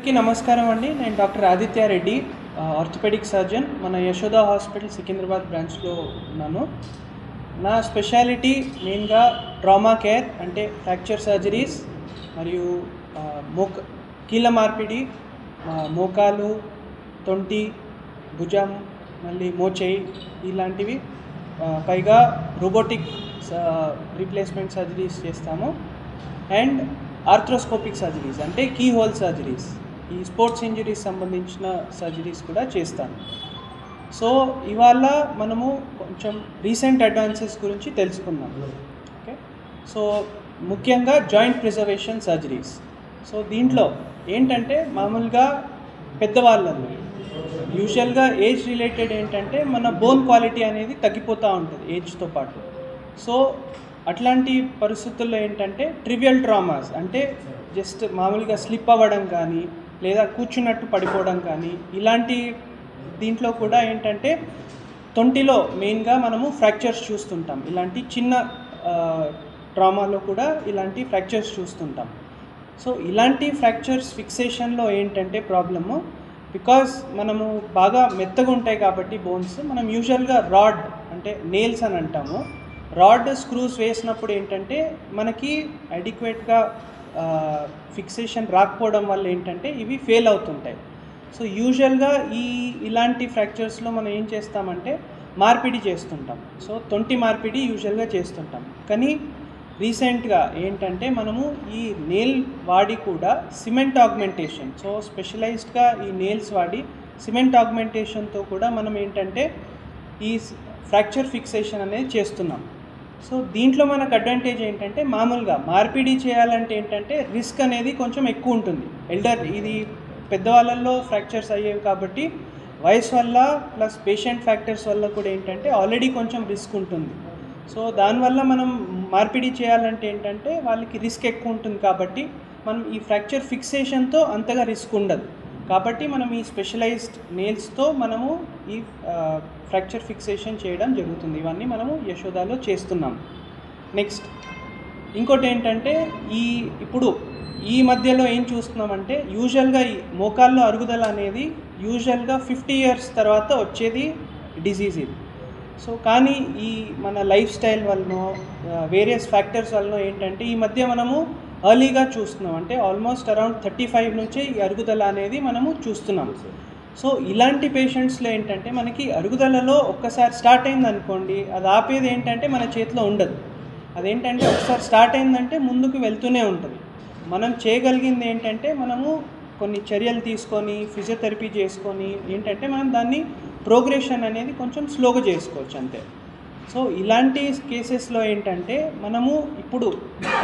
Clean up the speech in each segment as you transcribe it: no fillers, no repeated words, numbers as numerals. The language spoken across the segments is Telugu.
అందరికీ నమస్కారం అండి. నేను doctor Aditya Reddy, orthopaedic surgeon. మన యశోద హాస్పిటల్ సికింద్రాబాద్ బ్రాంచ్లో ఉన్నాను. నా స్పెషాలిటీ మెయిన్గా ట్రామా కేర్, అంటే ఫ్రాక్చర్ సర్జరీస్ మరియు కీళ్ళ మార్పిడి, మోకాలు, తొంటి, భుజం, మళ్ళీ మోచేయి ఇలాంటివి. పైగా రోబోటిక్ రీప్లేస్మెంట్ సర్జరీస్ చేస్తాము. అండ్ ఆర్థ్రోస్కోపిక్ సర్జరీస్ అంటే కీ హోల్ సర్జరీస్, ఈ స్పోర్ట్స్ ఇంజరీస్ సంబంధించిన సర్జరీస్ కూడా చేస్తాను. సో ఇవాళ మనము కొంచెం రీసెంట్ అడ్వాన్సెస్ గురించి తెలుసుకుందాం. ఓకే, సో ముఖ్యంగా జాయింట్ ప్రిజర్వేషన్ సర్జరీస్. సో దీంట్లో ఏంటంటే మామూలుగా పెద్దవాళ్ళలో యూజువల్గా ఏజ్ రిలేటెడ్ ఏంటంటే మన బోన్ క్వాలిటీ అనేది తగ్గిపోతూ ఉంటుంది ఏజ్తో పాటు. సో అట్లాంటి పరిస్థితుల్లో ఏంటంటే ట్రివియల్ ట్రామాస్, అంటే జస్ట్ మామూలుగా స్లిప్ అవ్వడం కానీ లేదా కూర్చున్నట్టు పడిపోవడం కానీ ఇలాంటి దీంట్లో కూడా ఏంటంటే తొంటిలో మెయిన్గా మనము ఫ్రాక్చర్స్ చూస్తుంటాం. ఇలాంటి చిన్న ట్రామాలో కూడా ఇలాంటి ఫ్రాక్చర్స్ చూస్తుంటాం. సో ఇలాంటి ఫ్రాక్చర్స్ ఫిక్సేషన్లో ఏంటంటే ప్రాబ్లము, బికాజ్ మనము బాగా మెత్తగా ఉంటాయి కాబట్టి బోన్స్, మనం యూజువల్గా రాడ్ అంటే నెయిల్స్ అని అంటాము, రాడ్ స్క్రూస్ వేసినప్పుడు ఏంటంటే మనకి అడిక్వేట్గా ఫిక్సేషన్ రాకపోవడం వల్ల ఏంటంటే ఇవి ఫెయిల్ అవుతుంటాయి. సో యూజువల్గా ఇలాంటి ఫ్రాక్చర్స్లో మనం ఏం చేస్తామంటే మార్పిడి చేస్తుంటాం. సో తొంటి మార్పిడి యూజువల్గా చేస్తుంటాం. కానీ రీసెంట్గా ఏంటంటే మనము ఈ నెయిల్ వాడి కూడా సిమెంట్ ఆగ్మెంటేషన్, సో స్పెషలైజ్డ్గా ఈ నెయిల్స్ వాడి సిమెంట్ ఆగ్మెంటేషన్తో కూడా మనం ఏంటంటే ఈ ఫ్రాక్చర్ ఫిక్సేషన్ అనేది చేస్తున్నాం. సో దీంట్లో మనకు అడ్వాంటేజ్ ఏంటంటే మామూలుగా మార్పిడి చేయాలంటే ఏంటంటే రిస్క్ అనేది కొంచెం ఎక్కువ ఉంటుంది. ఇది పెద్దవాళ్ళల్లో ఫ్రాక్చర్స్ అయ్యేవి కాబట్టి వయసు వల్ల ప్లస్ పేషెంట్ ఫ్యాక్టర్స్ వల్ల కూడా ఏంటంటే ఆల్రెడీ కొంచెం రిస్క్ ఉంటుంది. సో దానివల్ల మనం మార్పిడి చేయాలంటే ఏంటంటే వాళ్ళకి రిస్క్ ఎక్కువ ఉంటుంది కాబట్టి మనం ఈ ఫ్రాక్చర్ ఫిక్సేషన్తో అంతగా రిస్క్ ఉండదు. కాబట్టి మనం ఈ స్పెషలైజ్డ్ నెయిల్స్తో మనము ఈ ఫ్రాక్చర్ ఫిక్సేషన్ చేయడం జరుగుతుంది. ఇవన్నీ మనము యశోదాలో చేస్తున్నాం. నెక్స్ట్ ఇంకోటి ఏంటంటే ఇప్పుడు ఈ మధ్యలో ఏం చూస్తున్నామంటే యూజువల్గా ఈ మోకాల్లో అరుగుదల అనేది యూజువల్గా 50 years తర్వాత వచ్చేది డిసీజ్ ఇది. సో కానీ ఈ మన లైఫ్ స్టైల్ వలన వేరియస్ ఫ్యాక్టర్స్ వలన ఏంటంటే ఈ మధ్య మనము ఎర్లీగా చూస్తున్నాం, అంటే ఆల్మోస్ట్ అరౌండ్ 35 నుంచే ఈ అరుగుదల అనేది మనము చూస్తున్నాం. సో ఇలాంటి పేషెంట్స్లో ఏంటంటే మనకి అరుగుదలలో ఒక్కసారి స్టార్ట్ అయింది అనుకోండి, అది ఆపేది ఏంటంటే మన చేతిలో ఉండదు. అదేంటంటే ఒకసారి స్టార్ట్ అయిందంటే ముందుకు వెళ్తూనే ఉంటుంది. మనం చేయగలిగింది ఏంటంటే మనము కొన్ని చర్యలు తీసుకొని ఫిజియోథెరపీ చేసుకొని ఏంటంటే మనం దాన్ని ప్రోగ్రెషన్ అనేది కొంచెం స్లోగా చేసుకోవచ్చు అంతే. సో ఇలాంటి కేసెస్లో ఏంటంటే మనము ఇప్పుడు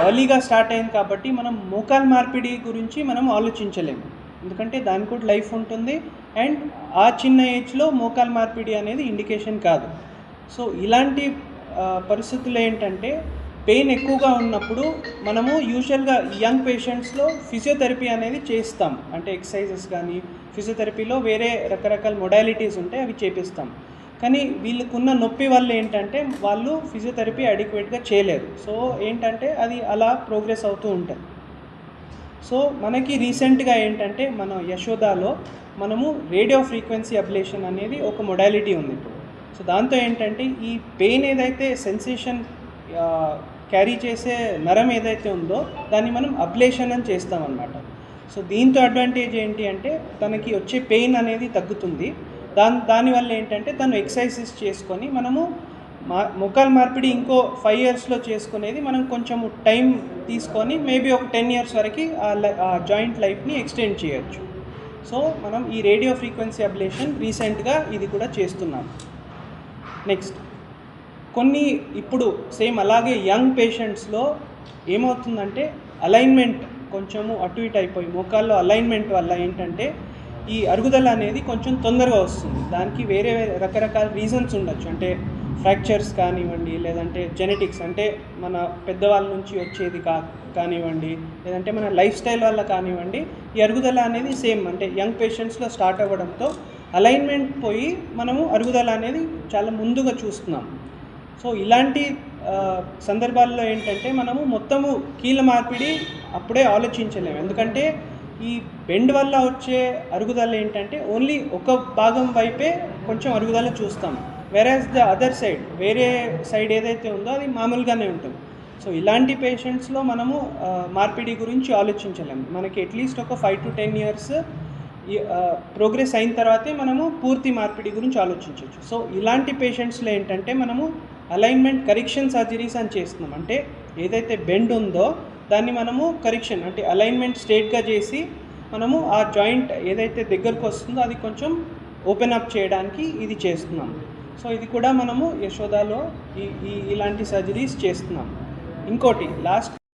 ఎర్లీగా స్టార్ట్ అయింది కాబట్టి మనం మోకాలు మార్పిడి గురించి మనం ఆలోచించలేము, ఎందుకంటే దానికి కూడా లైఫ్ ఉంటుంది. అండ్ ఆ చిన్న ఏజ్లో మోకాలు మార్పిడి అనేది ఇండికేషన్ కాదు. సో ఇలాంటి పరిస్థితుల్లో ఏంటంటే పెయిన్ ఎక్కువగా ఉన్నప్పుడు మనము యూజువల్గా యంగ్ పేషెంట్స్లో ఫిజియోథెరపీ అనేది చేస్తాం, అంటే ఎక్సర్సైజెస్ కానీ ఫిజియోథెరపీలో వేరే రకరకాల మొడాలిటీస్ ఉంటాయి, అవి చేపిస్తాం. కానీ వీళ్ళకున్న నొప్పి వల్ల ఏంటంటే వాళ్ళు ఫిజియోథెరపీ అడిక్వేట్గా చేయలేరు. సో ఏంటంటే అది అలా ప్రోగ్రెస్ అవుతూ ఉంటుంది. సో మనకి రీసెంట్గా ఏంటంటే మన యశోదాలో మనము రేడియో ఫ్రీక్వెన్సీ అబ్లేషన్ అనేది ఒక మొడాలిటీ ఉంది ఇప్పుడు. సో దాంతో ఏంటంటే ఈ పెయిన్ ఏదైతే సెన్సేషన్ క్యారీ చేసే నరం ఏదైతే ఉందో దాన్ని మనం అబ్లేషన్ అని చేస్తామన్నమాట. సో దీంతో అడ్వాంటేజ్ ఏంటి అంటే తనకి వచ్చే పెయిన్ అనేది తగ్గుతుంది. దానివల్ల ఏంటంటే తను ఎక్సర్సైజెస్ చేసుకొని మనము మోకాలు మార్పిడి ఇంకో 5 yearsలో చేసుకునేది మనం కొంచెము టైం తీసుకొని మేబీ ఒక 10 years వరకు ఆ జాయింట్ లైఫ్ని ఎక్స్టెండ్ చేయొచ్చు. సో మనం ఈ రేడియో ఫ్రీక్వెన్సీ అబ్లేషన్ రీసెంట్గా ఇది కూడా చేస్తున్నాం. నెక్స్ట్ కొన్ని ఇప్పుడు సేమ్ అలాగే యంగ్ పేషెంట్స్లో ఏమవుతుందంటే అలైన్మెంట్ కొంచెము అటు ఇటు అయిపోయి మోకాల్లో అలైన్మెంట్ వల్ల ఏంటంటే ఈ అరుగుదల అనేది కొంచెం తొందరగా వస్తుంది. దానికి వేరే రకరకాల రీజన్స్ ఉండొచ్చు, అంటే ఫ్రాక్చర్స్ కానివ్వండి, లేదంటే జెనెటిక్స్ అంటే మన పెద్దవాళ్ళ నుంచి వచ్చేది కానివ్వండి, లేదంటే మన లైఫ్ స్టైల్ వల్ల కానివ్వండి, ఈ అరుగుదల అనేది సేమ్ అంటే యంగ్ పేషెంట్స్లో స్టార్ట్ అవ్వడంతో అలైన్మెంట్ పోయి మనము అరుగుదల అనేది చాలా ముందుగా చూస్తున్నాం. సో ఇలాంటి సందర్భాల్లో ఏంటంటే మనము మొత్తము కీళ్ళ మార్పిడి అప్పుడే ఆలోచించలేము, ఎందుకంటే ఈ బెండ్ వల్ల వచ్చే అరుగుదల ఏంటంటే ఓన్లీ ఒక భాగం వైపే కొంచెం అరుగుదల చూస్తాం, వెరాజ్ ద అదర్ సైడ్, వేరే సైడ్ ఏదైతే ఉందో అది మామూలుగానే ఉంటుంది. సో ఇలాంటి పేషెంట్స్లో మనము మార్పిడి గురించి ఆలోచించలేము. మనకి అట్లీస్ట్ ఒక 5 to 10 years ప్రోగ్రెస్ అయిన తర్వాతే మనము పూర్తి మార్పిడి గురించి ఆలోచించవచ్చు. సో ఇలాంటి పేషెంట్స్లో ఏంటంటే మనము అలైన్మెంట్ కరెక్షన్ సర్జరీస్ అని చేస్తున్నాం. అంటే ఏదైతే బెండ్ ఉందో దాన్ని మనము కరెక్షన్ అంటే అలైన్మెంట్ స్ట్రేట్గా చేసి మనము ఆ జాయింట్ ఏదైతే దగ్గరకు వస్తుందో అది కొంచెం ఓపెన్ అప్ చేయడానికి ఇది చేస్తున్నాం. సో ఇది కూడా మనము యశోదాలో ఇలాంటి సర్జరీస్ చేస్తున్నాం. ఇంకోటి లాస్ట్